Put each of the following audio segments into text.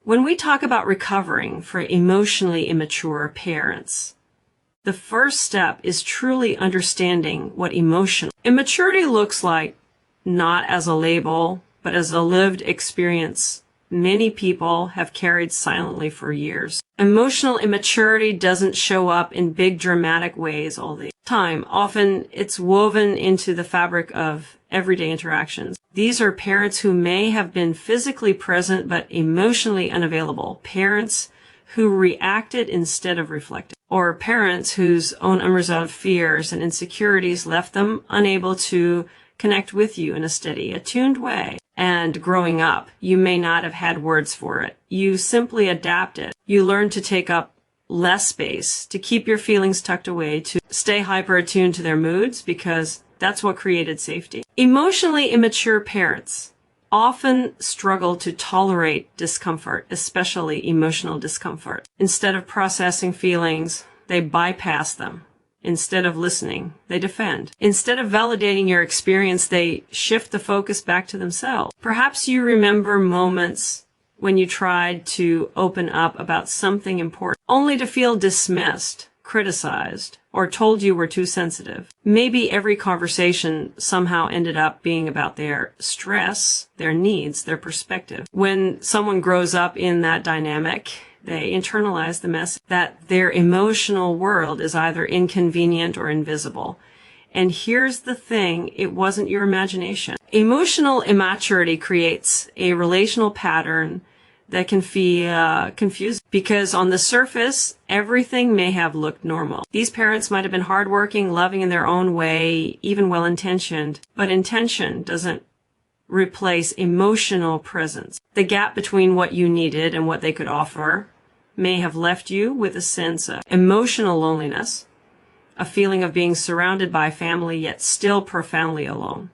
When we talk about recovering for emotionally immature parents, the first step is truly understanding what emotional immaturity looks like, not as a label, but as a lived experience many people have carried silently for years. Emotional immaturity doesn't show up in big dramatic ways all the time. Often it's woven into the fabric of everyday interactions. These are parents who may have been physically present but emotionally unavailable, parents who reacted instead of reflected, or parents whose own unresolved fears and insecurities left them unable to connect with you in a steady, attuned way. And growing up, you may not have had words for it. You simply adapted. You learned to take up less space, to keep your feelings tucked away, to stay hyper attuned to their moods, because that's what created safety. Emotionally immature parents often struggle to tolerate discomfort, especially emotional discomfort. Instead of processing feelings, they bypass them. Instead of listening, they defend. Instead of validating your experience, they shift the focus back to themselves. Perhaps you remember moments when you tried to open up about something important, only to feel dismissed, criticized, or told you were too sensitive. Maybe every conversation somehow ended up being about their stress, their needs, their perspective. When someone grows up in that dynamic, they internalize the message that their emotional world is either inconvenient or invisible. And here's the thing, it wasn't your imagination. Emotional immaturity creates a relational pattern that can feel confusing, because on the surface, everything may have looked normal. These parents might have been hardworking, loving in their own way, even well-intentioned, but intention doesn't replace emotional presence. The gap between what you needed and what they could offer may have left you with a sense of emotional loneliness, a feeling of being surrounded by family yet still profoundly alone.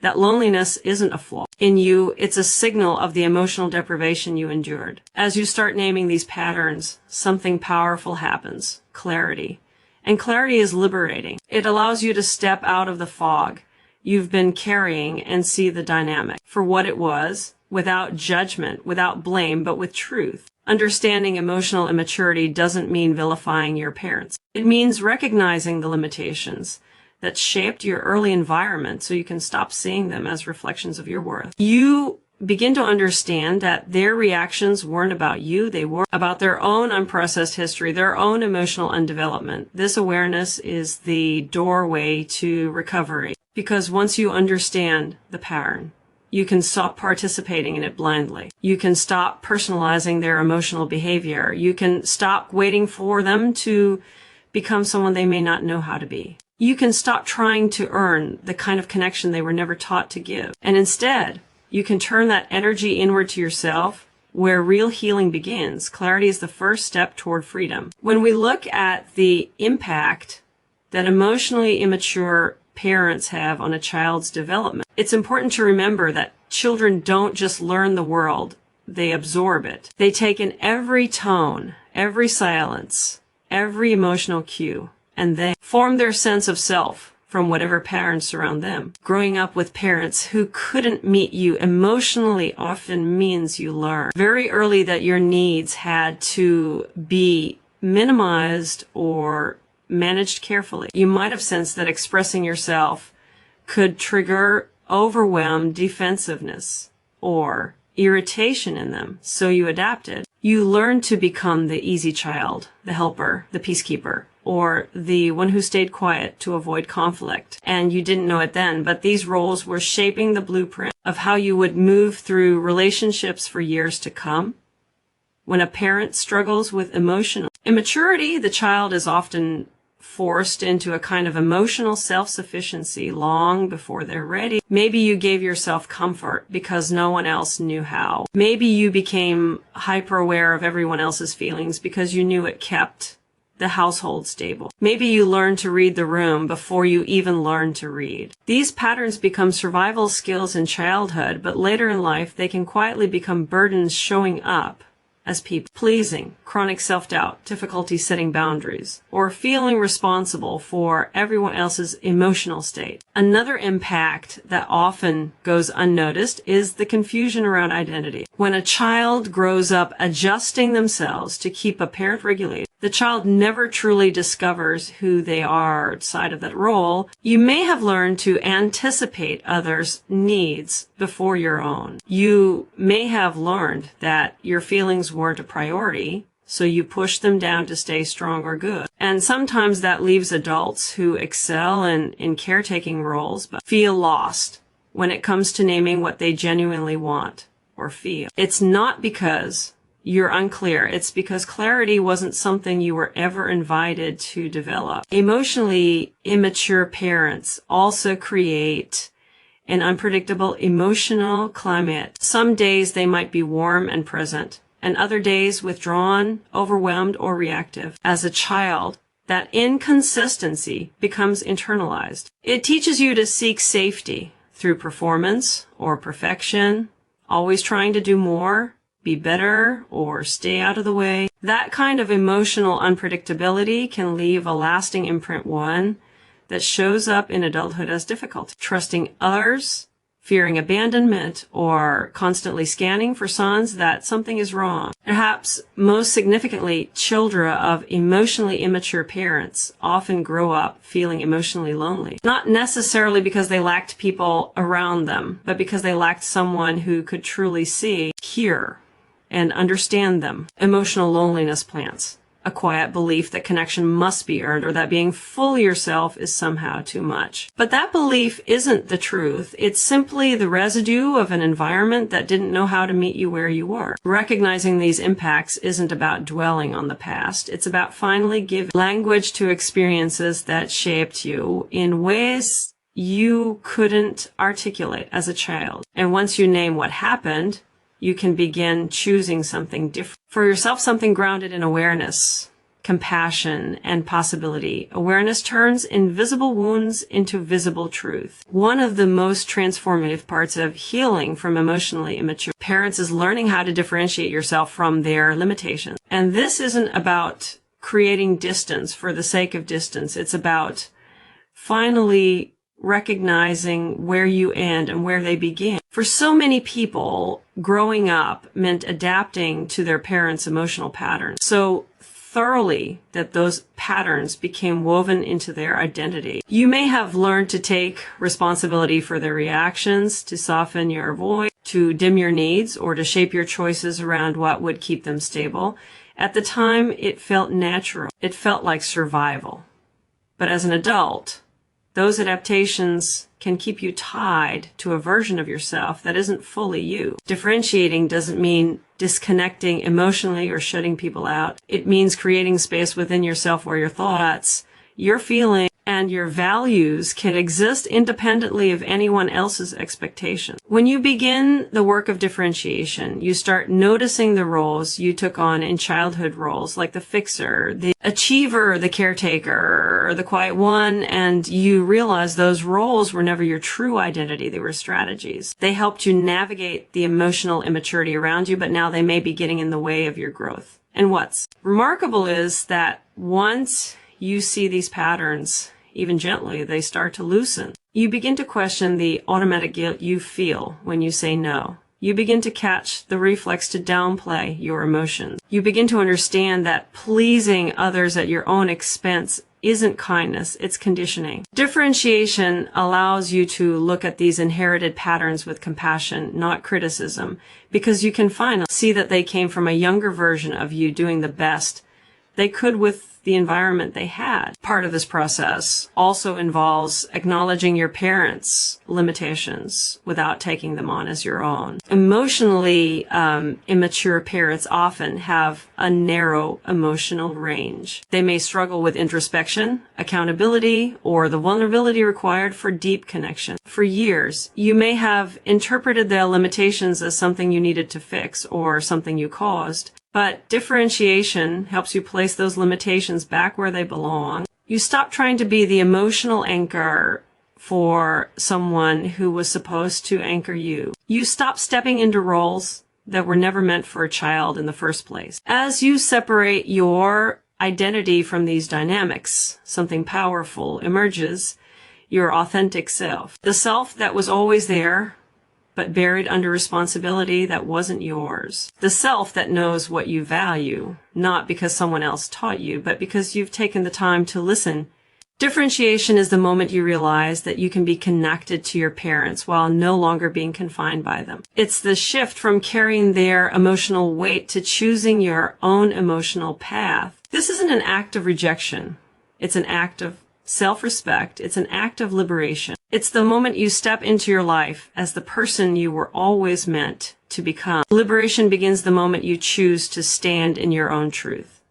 That loneliness isn't a flaw in you, it's a signal of the emotional deprivation you endured. As you start naming these patterns, something powerful happens, clarity. And clarity is liberating. It allows you to step out of the fog you've been carrying and see the dynamic for what it was, without judgment, without blame, but with truth. Understanding emotional immaturity doesn't mean vilifying your parents. It means recognizing the limitations that shaped your early environment so you can stop seeing them as reflections of your worth. You begin to understand that their reactions weren't about you, they were about their own unprocessed history, their own emotional undevelopment. This awareness is the doorway to recovery, because once you understand the pattern, you can stop participating in it blindly. You can stop personalizing their emotional behavior. You can stop waiting for them to become someone they may not know how to be. You can stop trying to earn the kind of connection they were never taught to give. And instead, you can turn that energy inward to yourself, where real healing begins. Clarity is the first step toward freedom. When we look at the impact that emotionally immature parents have on a child's development, it's important to remember that children don't just learn the world, they absorb it. They take in every tone, every silence, every emotional cue, and they form their sense of self from whatever patterns surround them. Growing up with parents who couldn't meet you emotionally often means you learn very early that your needs had to be minimized or managed carefully. You might have sensed that expressing yourself could trigger overwhelmed defensiveness or irritation in them, so you adapted. You learned to become the easy child, the helper, the peacekeeper, or the one who stayed quiet to avoid conflict. And you didn't know it then, but these roles were shaping the blueprint of how you would move through relationships for years to come. When a parent struggles with emotional immaturity, the child is often forced into a kind of emotional self-sufficiency long before they're ready. Maybe you gave yourself comfort because no one else knew how. Maybe you became hyper-aware of everyone else's feelings because you knew it kept the household stable. Maybe you learned to read the room before you even learned to read. These patterns become survival skills in childhood, but later in life they can quietly become burdens showing up as people pleasing, chronic self-doubt, difficulty setting boundaries, or feeling responsible for everyone else's emotional state. Another impact that often goes unnoticed is the confusion around identity. When a child grows up adjusting themselves to keep a parent regulated, the child never truly discovers who they are outside of that role. You may have learned to anticipate others' needs before your own. You may have learned that your feelings weren't a priority, so you push them down to stay strong or good. And sometimes that leaves adults who excel in caretaking roles but feel lost when it comes to naming what they genuinely want or feel. It's not because you're unclear. It's because clarity wasn't something you were ever invited to develop. Emotionally immature parents also create an unpredictable emotional climate. Some days they might be warm and present, and other days withdrawn, overwhelmed, or reactive. As a child, that inconsistency becomes internalized. It teaches you to seek safety through performance or perfection, always trying to do more, be better, or stay out of the way. That kind of emotional unpredictability can leave a lasting imprint, one that shows up in adulthood as difficult. Trusting others, fearing abandonment, or constantly scanning for signs that something is wrong. Perhaps most significantly, children of emotionally immature parents often grow up feeling emotionally lonely. Not necessarily because they lacked people around them, but because they lacked someone who could truly see, hear, and understand them. Emotional loneliness plants a quiet belief that connection must be earned, or that being fully yourself is somehow too much. But that belief isn't the truth. It's simply the residue of an environment that didn't know how to meet you where you were. Recognizing these impacts isn't about dwelling on the past. It's about finally giving language to experiences that shaped you in ways you couldn't articulate as a child. And once you name what happened, you can begin choosing something different for yourself, something grounded in awareness, compassion, and possibility. Awareness turns invisible wounds into visible truth. One of the most transformative parts of healing from emotionally immature parents is learning how to differentiate yourself from their limitations. And this isn't about creating distance for the sake of distance. It's about finally recognizing where you end and where they begin. For so many people, growing up meant adapting to their parents' emotional patterns so thoroughly that those patterns became woven into their identity. You may have learned to take responsibility for their reactions, to soften your voice, to dim your needs, or to shape your choices around what would keep them stable. At the time, it felt natural. It felt like survival. But as an adult, those adaptations can keep you tied to a version of yourself that isn't fully you. Differentiating doesn't mean disconnecting emotionally or shutting people out. It means creating space within yourself where your thoughts, your feelings, and your values can exist independently of anyone else's expectations. When you begin the work of differentiation, you start noticing the roles you took on in childhood roles, like the fixer, the achiever, the caretaker, or the quiet one, and you realize those roles were never your true identity. They were strategies. They helped you navigate the emotional immaturity around you, but now they may be getting in the way of your growth. And what's remarkable is that once you see these patterns, even gently, they start to loosen. You begin to question the automatic guilt you feel when you say no. You begin to catch the reflex to downplay your emotions. You begin to understand that pleasing others at your own expense isn't kindness, it's conditioning. Differentiation allows you to look at these inherited patterns with compassion, not criticism, because you can finally see that they came from a younger version of you doing the best they could with the environment they had. Part of this process also involves acknowledging your parents' limitations without taking them on as your own. Emotionally immature parents often have a narrow emotional range. They may struggle with introspection, accountability, or the vulnerability required for deep connection. For years, you may have interpreted their limitations as something you needed to fix or something you caused. But differentiation helps you place those limitations back where they belong. You stop trying to be the emotional anchor for someone who was supposed to anchor you. You stop stepping into roles that were never meant for a child in the first place. As you separate your identity from these dynamics, something powerful emerges, your authentic self. The self that was always there, but buried under responsibility that wasn't yours. The self that knows what you value, not because someone else taught you, but because you've taken the time to listen. Differentiation is the moment you realize that you can be connected to your parents while no longer being confined by them. It's the shift from carrying their emotional weight to choosing your own emotional path. This isn't an act of rejection. It's an act of self-respect. It's an act of liberation. It's the moment you step into your life as the person you were always meant to become. Liberation begins the moment you choose to stand in your own truth.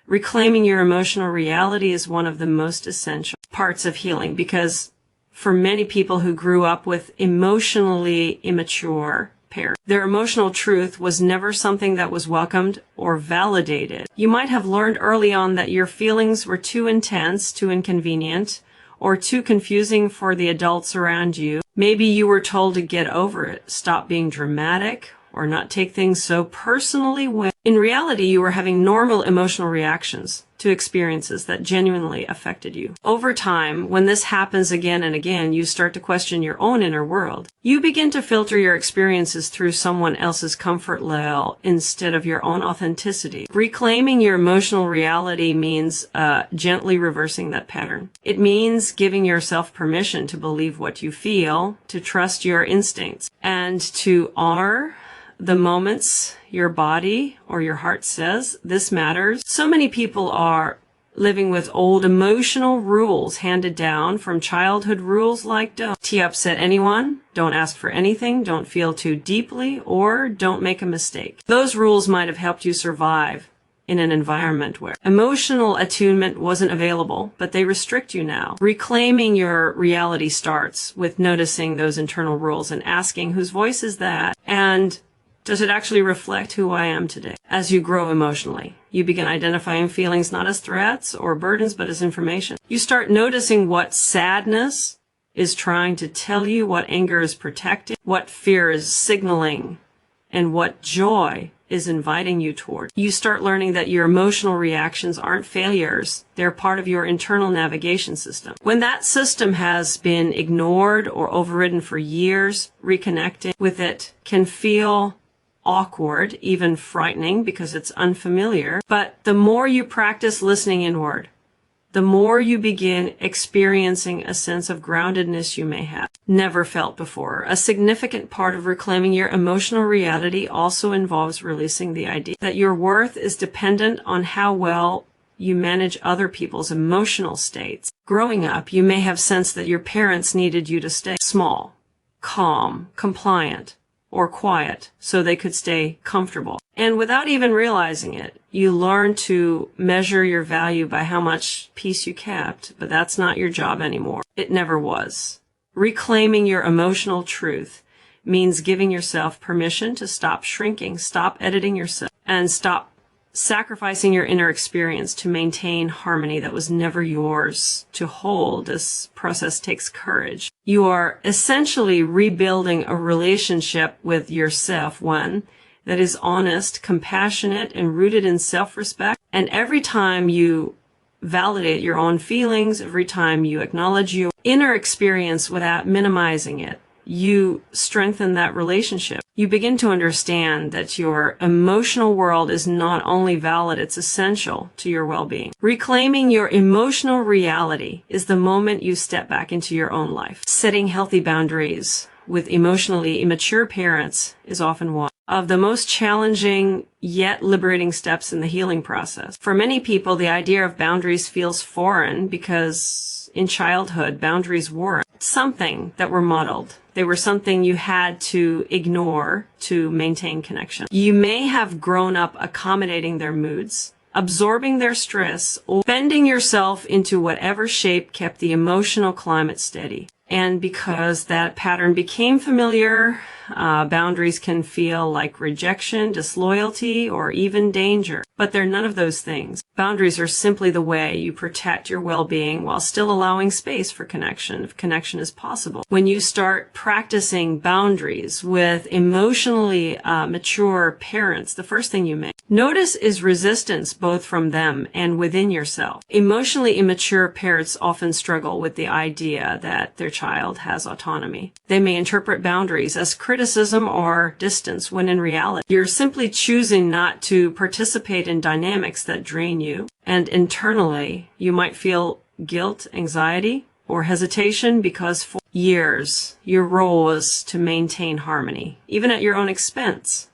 Reclaiming your emotional reality is one of the most essential parts of healing, because for many people who grew up with emotionally immature parents, their emotional truth was never something that was welcomed or validated. You might have learned early on that your feelings were too intense, too inconvenient, or too confusing for the adults around you. Maybe you were told to get over it, stop being dramatic, or not take things so personally when in reality you were having normal emotional reactions to experiences that genuinely affected you. Over time, when this happens again and again, you start to question your own inner world. You begin to filter your experiences through someone else's comfort level instead of your own authenticity. Reclaiming your emotional reality means gently reversing that pattern. It means giving yourself permission to believe what you feel, to trust your instincts, and to honor the moments your body or your heart says, this matters. So many people are living with old emotional rules handed down from childhood, rules like don't upset anyone, don't ask for anything, don't feel too deeply, or don't make a mistake. Those rules might have helped you survive in an environment where emotional attunement wasn't available, but they restrict you now. Reclaiming your reality starts with noticing those internal rules and asking, whose voice is that? And does it actually reflect who I am today? As you grow emotionally, you begin identifying feelings not as threats or burdens, but as information. You start noticing what sadness is trying to tell you, what anger is protecting, what fear is signaling, and what joy is inviting you toward. You start learning that your emotional reactions aren't failures. They're part of your internal navigation system. When that system has been ignored or overridden for years, reconnecting with it can feel awkward, even frightening, because it's unfamiliar. But the more you practice listening inward, the more you begin experiencing a sense of groundedness you may have never felt before. A significant part of reclaiming your emotional reality also involves releasing the idea that your worth is dependent on how well you manage other people's emotional states. Growing up, you may have sensed that your parents needed you to stay small, calm, compliant, or quiet so they could stay comfortable. And without even realizing it, you learn to measure your value by how much peace you kept, but that's not your job anymore. It never was. Reclaiming your emotional truth means giving yourself permission to stop shrinking, stop editing yourself, and stop sacrificing your inner experience to maintain harmony that was never yours to hold. This process takes courage. You are essentially rebuilding a relationship with yourself, one that is honest, compassionate, and rooted in self-respect. And every time you validate your own feelings, every time you acknowledge your inner experience without minimizing it, you strengthen that relationship. You begin to understand that your emotional world is not only valid, it's essential to your well-being. Reclaiming your emotional reality is the moment you step back into your own life. Setting healthy boundaries with emotionally immature parents is often one of the most challenging yet liberating steps in the healing process. For many people, the idea of boundaries feels foreign because in childhood, boundaries weren't something that were modeled. They were something you had to ignore to maintain connection. You may have grown up accommodating their moods, absorbing their stress, or bending yourself into whatever shape kept the emotional climate steady. And because that pattern became familiar, Boundaries can feel like rejection, disloyalty, or even danger. But they're none of those things. Boundaries are simply the way you protect your well-being while still allowing space for connection, if connection is possible. When you start practicing boundaries with emotionally mature parents, the first thing you may notice is resistance both from them and within yourself. Emotionally immature parents often struggle with the idea that their child has autonomy. They may interpret boundaries as criticism or distance when in reality, you're simply choosing not to participate in dynamics that drain you. And internally, you might feel guilt, anxiety, or hesitation because for years, your role was to maintain harmony, even at your own expense.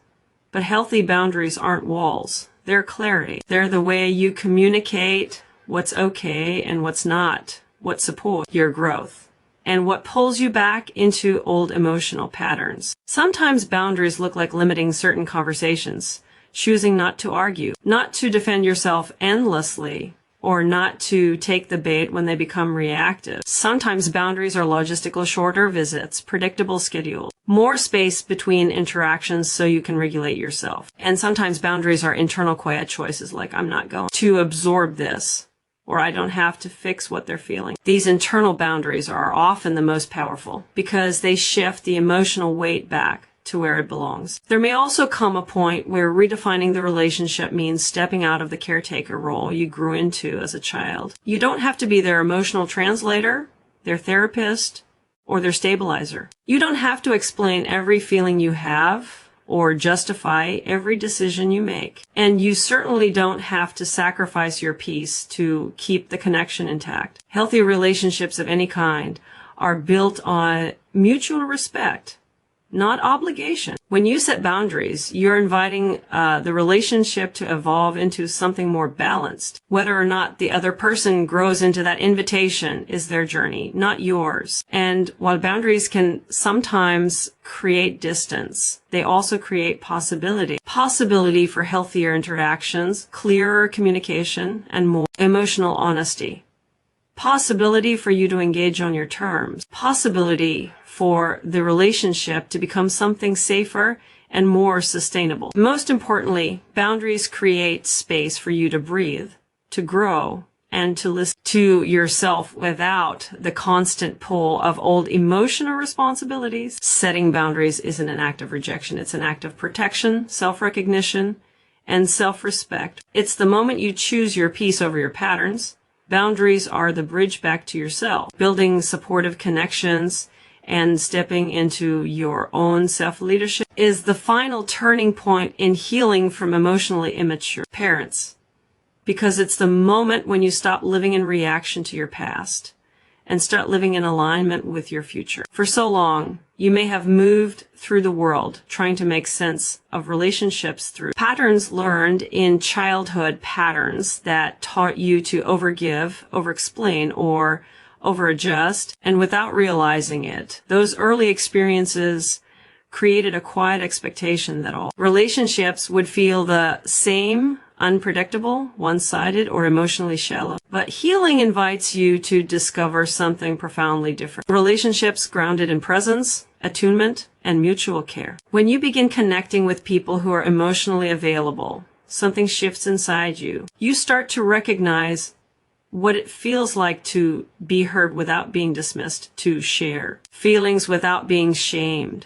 But healthy boundaries aren't walls. They're clarity. They're the way you communicate what's okay and what's not, what supports your growth, and what pulls you back into old emotional patterns. Sometimes boundaries look like limiting certain conversations, choosing not to argue, not to defend yourself endlessly, or not to take the bait when they become reactive. Sometimes boundaries are logistical, shorter visits, predictable schedules, more space between interactions so you can regulate yourself. And sometimes boundaries are internal quiet choices like I'm not going to absorb this, or I don't have to fix what they're feeling. These internal boundaries are often the most powerful because they shift the emotional weight back to where it belongs. There may also come a point where redefining the relationship means stepping out of the caretaker role you grew into as a child. You don't have to be their emotional translator, their therapist, or their stabilizer. You don't have to explain every feeling you have or justify every decision you make. And you certainly don't have to sacrifice your peace to keep the connection intact. Healthy relationships of any kind are built on mutual respect, not obligation. When you set boundaries, you're inviting the relationship to evolve into something more balanced. Whether or not the other person grows into that invitation is their journey, not yours. And while boundaries can sometimes create distance, they also create possibility. Possibility for healthier interactions, clearer communication, and more emotional honesty. Possibility for you to engage on your terms. Possibility for the relationship to become something safer and more sustainable. Most importantly, boundaries create space for you to breathe, to grow, and to listen to yourself without the constant pull of old emotional responsibilities. Setting boundaries isn't an act of rejection. It's an act of protection, self-recognition, and self-respect. It's the moment you choose your peace over your patterns. Boundaries are the bridge back to yourself, building supportive connections and stepping into your own self-leadership is the final turning point in healing from emotionally immature parents, because it's the moment when you stop living in reaction to your past and start living in alignment with your future. For so long, you may have moved through the world trying to make sense of relationships through patterns learned in childhood, patterns that taught you to overgive, overexplain, or over-adjust, and without realizing it, those early experiences created a quiet expectation that all relationships would feel the same, unpredictable, one-sided, or emotionally shallow. But healing invites you to discover something profoundly different. Relationships grounded in presence, attunement, and mutual care. When you begin connecting with people who are emotionally available, something shifts inside you. You start to recognize what it feels like to be heard without being dismissed, to share feelings without being shamed,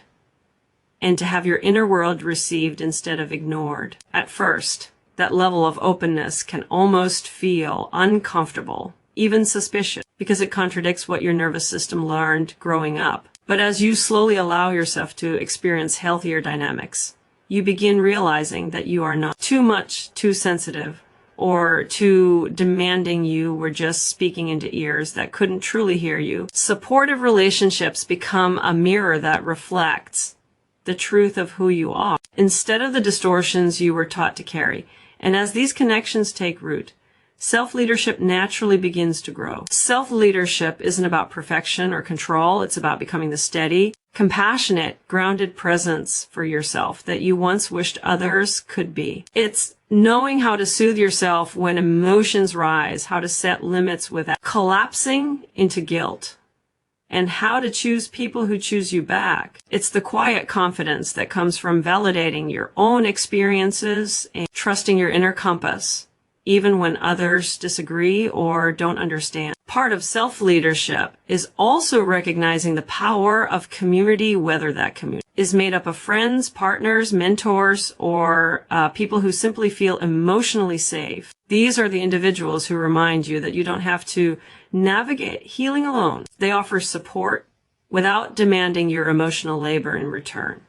and to have your inner world received instead of ignored. At first, that level of openness can almost feel uncomfortable, even suspicious, because it contradicts what your nervous system learned growing up. But as you slowly allow yourself to experience healthier dynamics, you begin realizing that you are not too much, too sensitive, or too demanding. You were just speaking into ears that couldn't truly hear you. Supportive relationships become a mirror that reflects the truth of who you are, instead of the distortions you were taught to carry. And as these connections take root, self-leadership naturally begins to grow. Self-leadership isn't about perfection or control. It's about becoming the steady, compassionate, grounded presence for yourself that you once wished others could be. It's knowing how to soothe yourself when emotions rise, how to set limits without collapsing into guilt, and how to choose people who choose you back. It's the quiet confidence that comes from validating your own experiences and trusting your inner compass, even when others disagree or don't understand. Part of self-leadership is also recognizing the power of community, whether that community is made up of friends, partners, mentors, or people who simply feel emotionally safe. These are the individuals who remind you that you don't have to navigate healing alone. They offer support without demanding your emotional labor in return.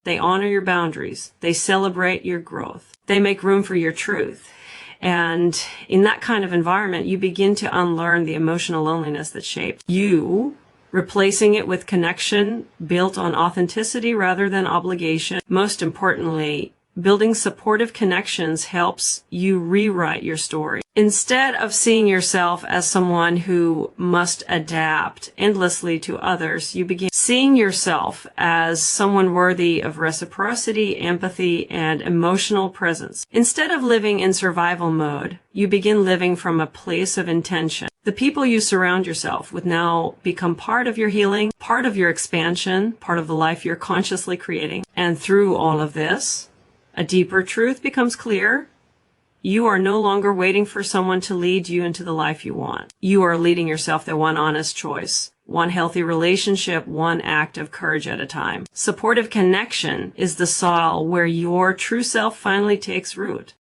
They honor your boundaries. They celebrate your growth. They make room for your truth. And in that kind of environment, you begin to unlearn the emotional loneliness that shaped you, replacing it with connection built on authenticity rather than obligation. Most importantly, building supportive connections helps you rewrite your story. Instead of seeing yourself as someone who must adapt endlessly to others, you begin seeing yourself as someone worthy of reciprocity, empathy, and emotional presence. Instead of living in survival mode, you begin living from a place of intention. The people you surround yourself with now become part of your healing, part of your expansion, part of the life you're consciously creating. And through all of this, a deeper truth becomes clear. You are no longer waiting for someone to lead you into the life you want. You are leading yourself to one honest choice, one healthy relationship, one act of courage at a time. Supportive connection is the soil where your true self finally takes root.